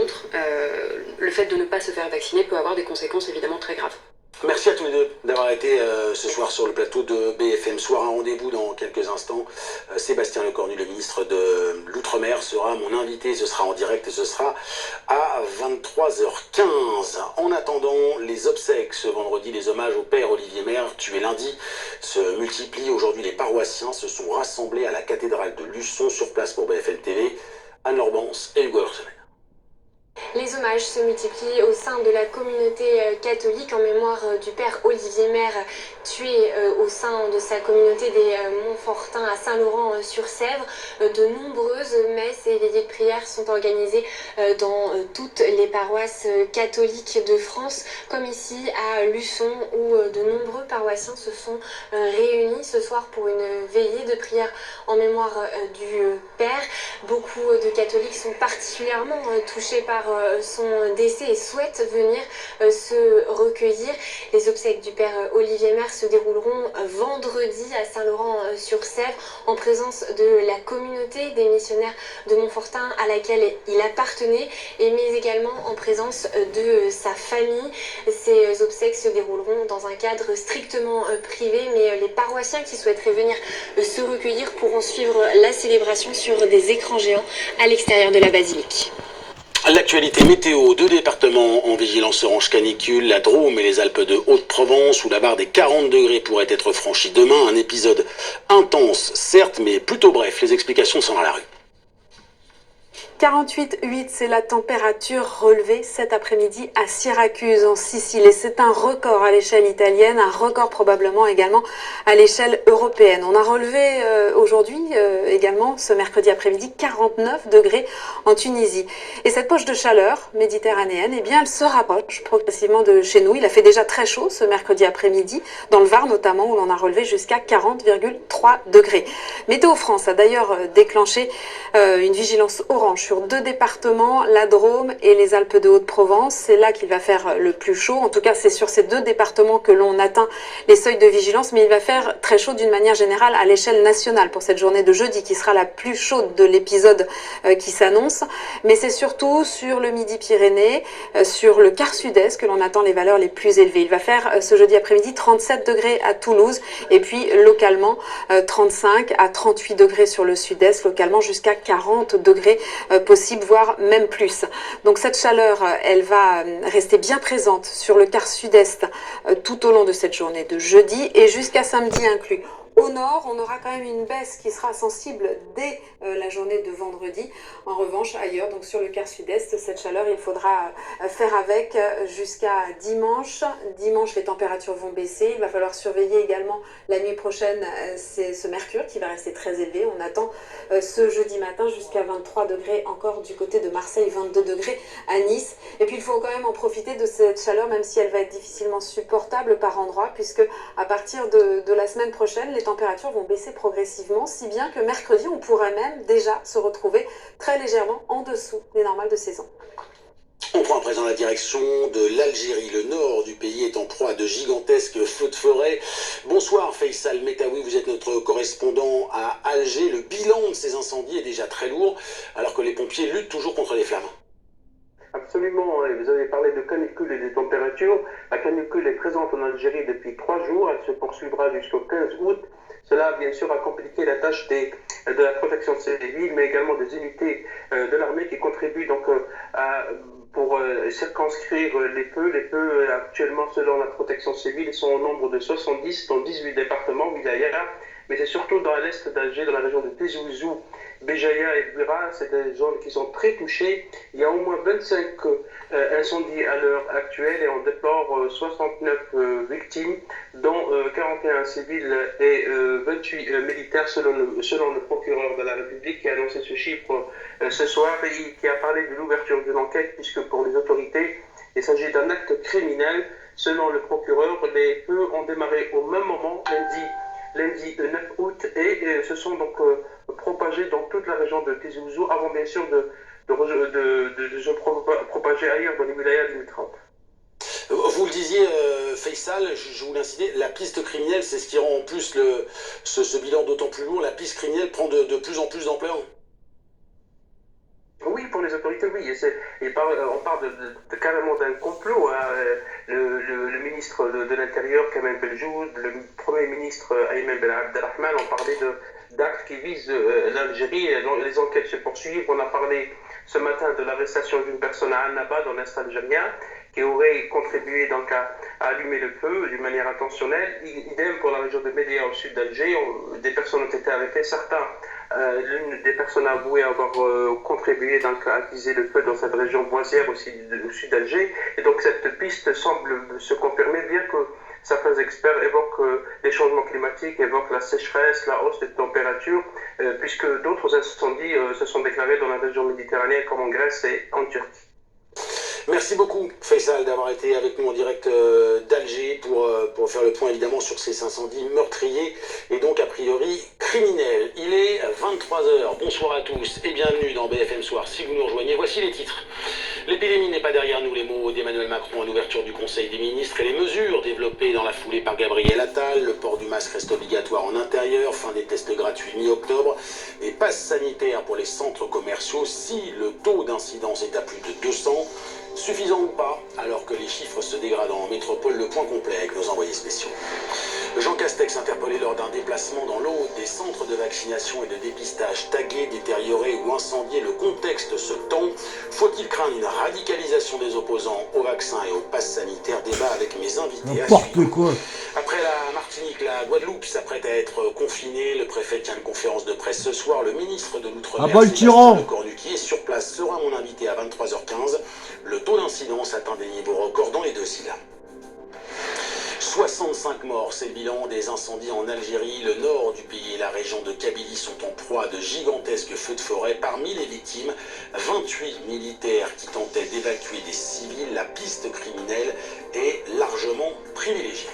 contre, le fait de ne pas se faire vacciner peut avoir des conséquences évidemment très graves. Merci à tous les deux d'avoir été ce soir sur le plateau de BFM Soir. Un rendez-vous dans quelques instants. Sébastien Lecornu, le ministre de l'Outre-mer, sera mon invité. Ce sera en direct et ce sera à 23h15. En attendant, les obsèques ce vendredi, les hommages au père Olivier Maire, tué lundi, se multiplient. Aujourd'hui, les paroissiens se sont rassemblés à la cathédrale de Luçon, sur place pour BFM TV. Anne Lorbance et Hugo Orsener. Les hommages se multiplient au sein de la communauté catholique en mémoire du père Olivier Maire, tué au sein de sa communauté des Montfortins à Saint-Laurent-sur-Sèvre. De nombreuses messes et veillées de prière sont organisées dans toutes les paroisses catholiques de France, comme ici à Luçon, où de nombreux paroissiens se sont réunis ce soir pour une veillée de prière en mémoire du père. Beaucoup de catholiques sont particulièrement touchés par son décès et souhaitent venir se recueillir. Les obsèques du père Olivier Maire se dérouleront vendredi à Saint-Laurent-sur-Sèvre en présence de la communauté des missionnaires de Montfortin à laquelle il appartenait, mais également en présence de sa famille. Ces obsèques se dérouleront dans un cadre strictement privé, mais les paroissiens qui souhaiteraient venir se recueillir pourront suivre la célébration sur des écrans géants à l'extérieur de la basilique. L'actualité météo, 2 départements en vigilance orange canicule, la Drôme et les Alpes de Haute-Provence, où la barre des 40 degrés pourrait être franchie demain. Un épisode intense, certes, mais plutôt bref. Les explications sont dans la rue. 48,8, c'est la température relevée cet après-midi à Syracuse, en Sicile. Et c'est un record à l'échelle italienne, un record probablement également à l'échelle européenne. On a relevé aujourd'hui également, ce mercredi après-midi, 49 degrés en Tunisie. Et cette poche de chaleur méditerranéenne, eh bien, elle se rapproche progressivement de chez nous. Il a fait déjà très chaud ce mercredi après-midi, dans le Var notamment, où l'on a relevé jusqu'à 40,3 degrés. Météo France a d'ailleurs déclenché une vigilance orange sur 2 départements, la Drôme et les Alpes de Haute-Provence. C'est là qu'il va faire le plus chaud. En tout cas, c'est sur ces 2 départements que l'on atteint les seuils de vigilance, mais il va faire très chaud d'une manière générale à l'échelle nationale pour cette journée de jeudi qui sera la plus chaude de l'épisode qui s'annonce. Mais c'est surtout sur le Midi-Pyrénées, sur le quart sud-est que l'on attend les valeurs les plus élevées. Il va faire ce jeudi après-midi 37 degrés à Toulouse et puis localement 35 à 38 degrés sur le sud-est, localement jusqu'à 40 degrés possible, voire même plus. Donc cette chaleur, elle va rester bien présente sur le quart sud-est tout au long de cette journée de jeudi et jusqu'à samedi inclus. Au nord, on aura quand même une baisse qui sera sensible dès la journée de vendredi. En revanche, ailleurs, donc sur le quart sud-est, cette chaleur, il faudra faire avec jusqu'à dimanche. Dimanche, les températures vont baisser. Il va falloir surveiller également la nuit prochaine, c'est ce mercure qui va rester très élevé. On attend ce jeudi matin jusqu'à 23 degrés encore du côté de Marseille, 22 degrés à Nice. Et puis, il faut quand même en profiter de cette chaleur, même si elle va être difficilement supportable par endroits, puisque à partir de la semaine prochaine, les températures vont baisser progressivement, si bien que mercredi, on pourrait même déjà se retrouver très légèrement en dessous des normales de saison. On prend à présent la direction de l'Algérie. Le nord du pays est en proie à de gigantesques feux de forêt. Bonsoir Faisal Metaoui, vous êtes notre correspondant à Alger. Le bilan de ces incendies est déjà très lourd, alors que les pompiers luttent toujours contre les flammes. Absolument, vous avez parlé de canicule et des températures. La canicule est présente en Algérie depuis 3 jours, elle se poursuivra jusqu'au 15 août. Cela, bien sûr, a compliqué la tâche de la protection civile, mais également des unités de l'armée qui contribuent donc pour circonscrire les feux. Les feux, actuellement, selon la protection civile, ils sont au nombre de 70 dans 18 départements, Wilaya, mais c'est surtout dans l'est d'Alger, dans la région de Tizi Ouzou, Béjaïa et Bouira, c'est des zones qui sont très touchées. Il y a au moins 25 incendies à l'heure actuelle et on déplore 69 victimes, dont 41 civils et 28 militaires selon le procureur de la République qui a annoncé ce chiffre ce soir et qui a parlé de l'ouverture d'une enquête puisque pour les autorités, il s'agit d'un acte criminel. Selon le procureur, les feux ont démarré au même moment, lundi 9 août, et se sont donc propagés dans toute la région de Tizi Ouzou avant bien sûr de se propager ailleurs dans les wilayas limitrophes. Vous le disiez, Faisal, je voulais inciter, la piste criminelle, c'est ce qui rend en plus ce bilan d'autant plus lourd. La piste criminelle prend de plus en plus d'ampleur. Oui, font les autorités, oui. On parle carrément d'un complot. Hein. Le ministre de l'Intérieur, Kamel Beljoud, le Premier ministre Ayman Ben Abdelrahman ont parlé d'actes qui visent l'Algérie. Les enquêtes se poursuivent. On a parlé ce matin de l'arrestation d'une personne à Annaba, dans l'Est algérien, qui aurait contribué donc à allumer le feu d'une manière intentionnelle. Idem pour la région de Médéa au sud d'Alger. Des personnes ont été arrêtées. L'une des personnes a avoué avoir contribué donc, à attiser le feu dans cette région boisière aussi au sud d'Alger. Et donc cette piste semble se confirmer, bien que certains experts évoquent les changements climatiques, évoquent la sécheresse, la hausse des températures, puisque d'autres incendies se sont déclarés dans la région méditerranéenne comme en Grèce et en Turquie. Merci beaucoup Faisal d'avoir été avec nous en direct d'Alger pour faire le point évidemment sur ces incendies meurtriers et donc a priori criminels. Il est 23h, bonsoir à tous et bienvenue dans BFM Soir. Si vous nous rejoignez, voici les titres. L'épidémie n'est pas derrière nous, les mots d'Emmanuel Macron à l'ouverture du Conseil des ministres et les mesures développées dans la foulée par Gabriel Attal. Le port du masque reste obligatoire en intérieur, fin des tests gratuits mi-octobre et passe sanitaire pour les centres commerciaux si le taux d'incidence est à plus de 200. Suffisant ou pas, alors que les chiffres se dégradent en métropole, le point complet avec nos envoyés spéciaux. Jean Castex interpellé lors d'un déplacement dans l'eau des centres de vaccination et de dépistage tagués, détériorés ou incendiés. Le contexte se tend. Faut-il craindre une radicalisation des opposants au vaccin et au pass sanitaire? Débat avec mes invités. N'importe quoi. Après la Martinique, la Guadeloupe s'apprête à être confinée. Le préfet tient une conférence de presse ce soir. Le ministre de l'Outre-mer, Sébastien Lecornu, qui est sur place, sera mon invité à 23h15. Le taux d'incidence atteint des niveaux records dans les deux îles. 65 morts, c'est le bilan des incendies en Algérie. Le nord du pays et la région de Kabylie sont en proie à de gigantesques feux de forêt. Parmi les victimes, 28 militaires qui tentaient d'évacuer des civils. La piste criminelle est largement privilégiée.